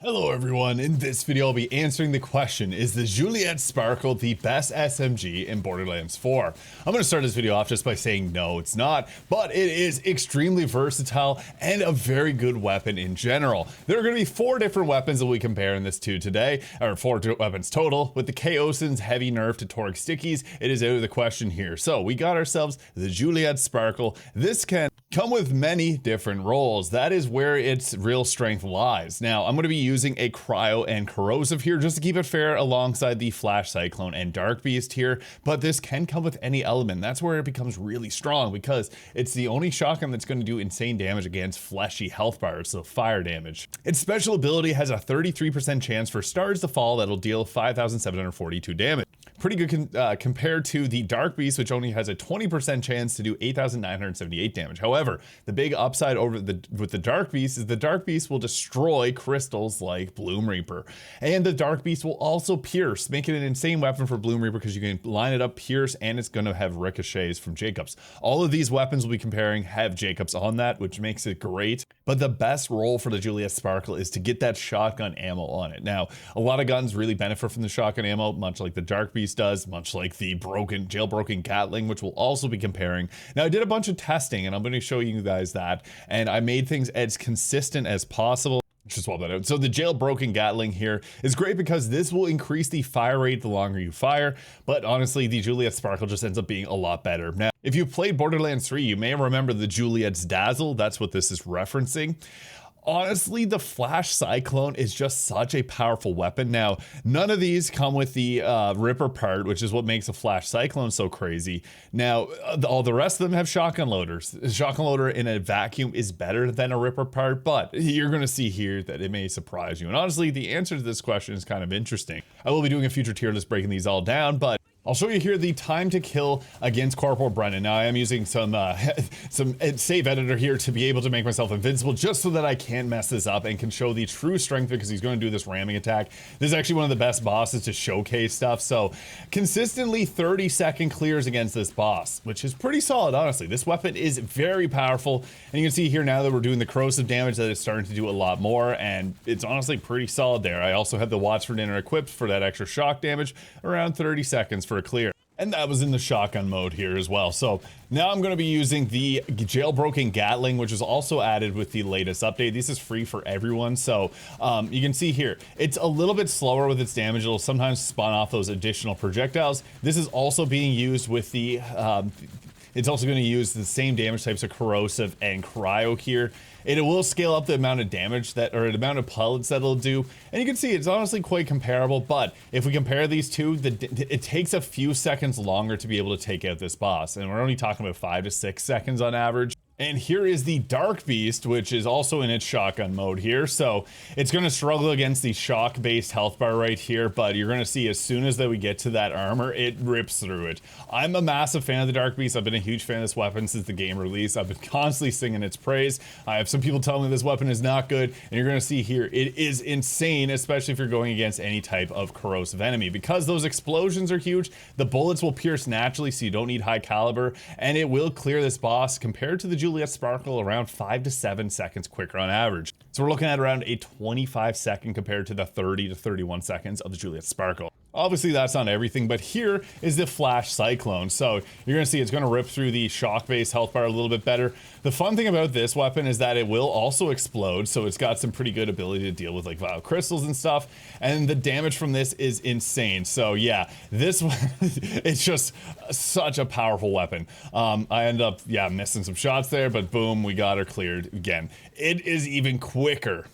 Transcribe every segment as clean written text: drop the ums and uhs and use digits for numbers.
Hello everyone, in this video I'll be answering the question, is the Juliet's Sparkle the best SMG in Borderlands 4? I'm going to start this video off just by saying no, it's not, but it is extremely versatile and a very good weapon in general. There are going to be 4 different weapons that we compare in this to today, or 4 weapons total. With the Kaoson's heavy nerf to Toric stickies, it is out of the question here. So we got ourselves the Juliet's Sparkle. This can come with many different roles. That is where its real strength lies. Now, I'm going to be using a cryo and corrosive here just to keep it fair alongside the Flash Cyclone and Darkbeast here, but this can come with any element. That's where it becomes really strong because it's the only shotgun that's going to do insane damage against fleshy health bars, so fire damage. Its special ability has a 33% chance for stars to fall that'll deal 5,742 damage. Pretty good compared to the Darkbeast, which only has a 20% chance to do 8,978 damage. However, the big upside with the Darkbeast is the Darkbeast will destroy crystals like Bloom Reaper. And the Darkbeast will also pierce, making it an insane weapon for Bloom Reaper because you can line it up, pierce, and it's going to have ricochets from Jacobs. All of these weapons we'll be comparing have Jacobs on that, which makes it great. But the best role for the Juliet's Sparkle is to get that shotgun ammo on it. Now, a lot of guns really benefit from the shotgun ammo, much like the Darkbeast does, much like the Jailbroken Gatling, which we'll also be comparing. Now, I did a bunch of testing, and I'm going to show you guys that, and I made things as consistent as possible. Just swap that out. So the Jailbroken Gatling here is great because this will increase the fire rate the longer you fire, but honestly, the Juliet's Sparkle just ends up being a lot better. Now, if you played Borderlands 3, you may remember the Juliet's Dazzle. That's what this is referencing. Honestly, the Flash Cyclone is just such a powerful weapon. Now, none of these come with the Ripper part, which is what makes a Flash Cyclone so crazy. Now, all the rest of them have shotgun loaders. A shotgun loader in a vacuum is better than a Ripper part, but you're going to see here that it may surprise you. And honestly, the answer to this question is kind of interesting. I will be doing a future tier list breaking these all down, but I'll show you here the time to kill against Corporal Brennan. Now I am using some save editor here to be able to make myself invincible just so that I can't mess this up and can show the true strength because he's going to do this ramming attack. This is actually one of the best bosses to showcase stuff. So consistently 30-second clears against this boss, which is pretty solid, honestly. This weapon is very powerful. And you can see here now that we're doing the corrosive damage that it's starting to do a lot more. And it's honestly pretty solid there. I also have the Watch for Dinner equipped for that extra shock damage, around 30 seconds for a clear. And that was in the shotgun mode here as well. So now I'm going to be using the Jailbroken Gatling, which is also added with the latest update. This is free for everyone. So you can see here, it's a little bit slower with its damage. It'll sometimes spawn off those additional projectiles. This is also being used with the it's also going to use the same damage types of corrosive and cryo here. It will scale up the amount of damage that, or the amount of pellets that it'll do. And you can see it's honestly quite comparable, but if we compare these two, it takes a few seconds longer to be able to take out this boss. And we're only talking about 5 to 6 seconds on average. And here is the Darkbeast, which is also in its shotgun mode here. So it's going to struggle against the shock-based health bar right here, but you're going to see as soon as that we get to that armor, it rips through it. I'm a massive fan of the Darkbeast. I've been a huge fan of this weapon since the game release. I've been constantly singing its praise. I have some people telling me this weapon is not good, and you're going to see here, it is insane, especially if you're going against any type of corrosive enemy. Because those explosions are huge, the bullets will pierce naturally, so you don't need high caliber, and it will clear this boss compared to the Juliet's Sparkle around 5 to 7 seconds quicker on average. So we're looking at around a 25-second compared to the 30 to 31 seconds of the Juliet's Sparkle. Obviously that's not everything, but here is the Flash Cyclone. So you're gonna see it's gonna rip through the shock-based health bar a little bit better. The fun thing about this weapon is that it will also explode, so it's got some pretty good ability to deal with like vile crystals and stuff, and the damage from this is insane. So yeah, this one, it's just such a powerful weapon. I end up, missing some shots there, but boom, we got her cleared again. It is even quicker.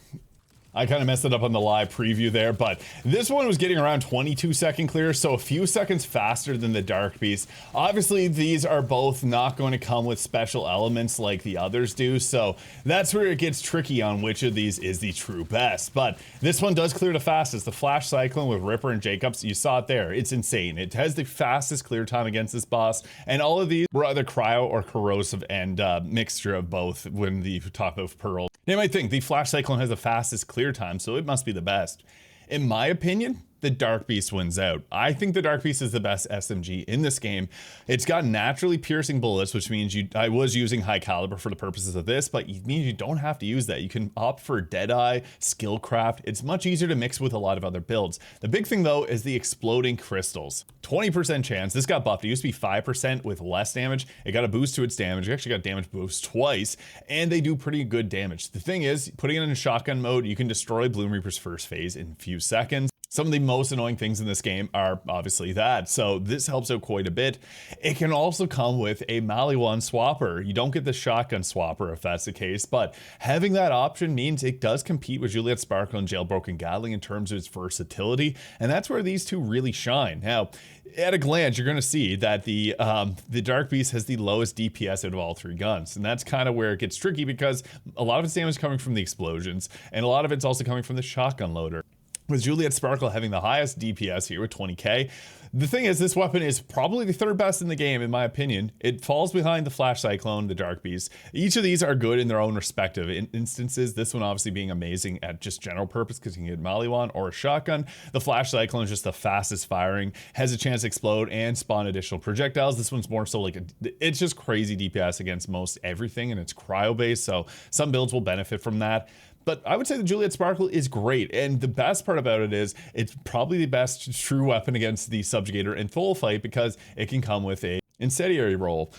I kind of messed it up on the live preview there, but this one was getting around 22-second clear, so a few seconds faster than the Darkbeast. Obviously, these are both not going to come with special elements like the others do, so that's where it gets tricky on which of these is the true best. But this one does clear the fastest. The Flash Cyclone with Ripper and Jacobs, you saw it there. It's insane. It has the fastest clear time against this boss, and all of these were either cryo or corrosive and mixture of both when the top of Pearl. You might think the Flash Cyclone has the fastest clear time, so it must be the best. In my opinion, the Darkbeast wins out. I think the Darkbeast is the best SMG in this game. It's got naturally piercing bullets, which means I was using high caliber for the purposes of this, but it means you don't have to use that. You can opt for Deadeye, Skillcraft. It's much easier to mix with a lot of other builds. The big thing though is the exploding crystals. 20% chance. This got buffed. It used to be 5% with less damage. It got a boost to its damage. It actually got damage boost twice, and they do pretty good damage. The thing is, putting it in shotgun mode, you can destroy Bloom Reaper's first phase in a few seconds. Some of the most annoying things in this game are obviously that, so this helps out quite a bit. It can also come with a Maliwan swapper. You don't get the shotgun swapper if that's the case, but having that option means it does compete with Juliet's Sparkle and Jailbroken Gatling in terms of its versatility, and that's where these two really shine. Now, at a glance, you're going to see that the Darkbeast has the lowest DPS out of all three guns, and that's kind of where it gets tricky because a lot of its damage is coming from the explosions, and a lot of it's also coming from the shotgun loader. With Juliet's Sparkle having the highest DPS here with 20k. The thing is, this weapon is probably the third best in the game, in my opinion. It falls behind the Flash Cyclone, the Darkbeast. Each of these are good in their own respective instances. This one obviously being amazing at just general purpose because you can get Maliwan or a shotgun. The Flash Cyclone is just the fastest firing, has a chance to explode and spawn additional projectiles. This one's more so like, it's just crazy DPS against most everything, and it's cryo based, so some builds will benefit from that. But I would say the Juliet's Sparkle is great, and the best part about it is it's probably the best true weapon against the Subjugator in full fight because it can come with a incendiary roll.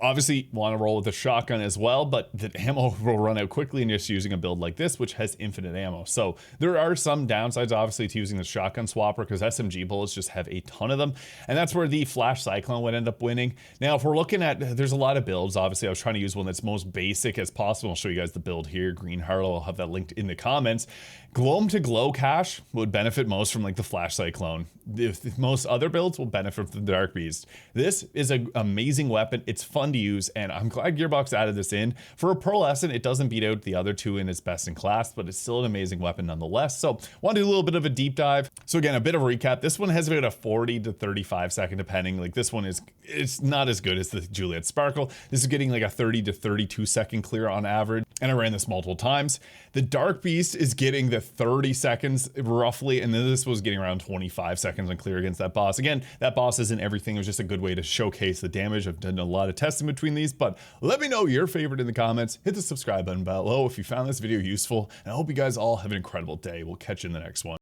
Obviously want to roll with a shotgun as well, but the ammo will run out quickly and just using a build like this, which has infinite ammo. So there are some downsides obviously to using the shotgun swapper because SMG bullets just have a ton of them. And that's where the Flash Cyclone would end up winning. Now, if we're looking at, there's a lot of builds. Obviously I was trying to use one that's most basic as possible. I'll show you guys the build here. Green Harlowe, I'll have that linked in the comments. Gloam to glow cache would benefit most from like the Flash Cyclone. If most other builds will benefit from the Darkbeast. This is an amazing weapon. It's fun to use, and I'm glad Gearbox added this in. For a pearlescent, it doesn't beat out the other two in its best in class, but it's still an amazing weapon nonetheless. So want to do a little bit of a deep dive. So again, a bit of a recap. This one has about a 40 to 35 second depending. Like this one is, it's not as good as the Juliet's Sparkle. This is getting like a 30 to 32 second clear on average, and I ran this multiple times. The Darkbeast is getting the 30 seconds roughly, and then this was getting around 25 seconds on clear against that boss. Again, that boss isn't everything. It was just a good way to showcase the damage. I've done a lot of testing between these, but let me know your favorite in the comments. Hit the subscribe button below if you found this video useful, and I hope you guys all have an incredible day. We'll catch you in the next one.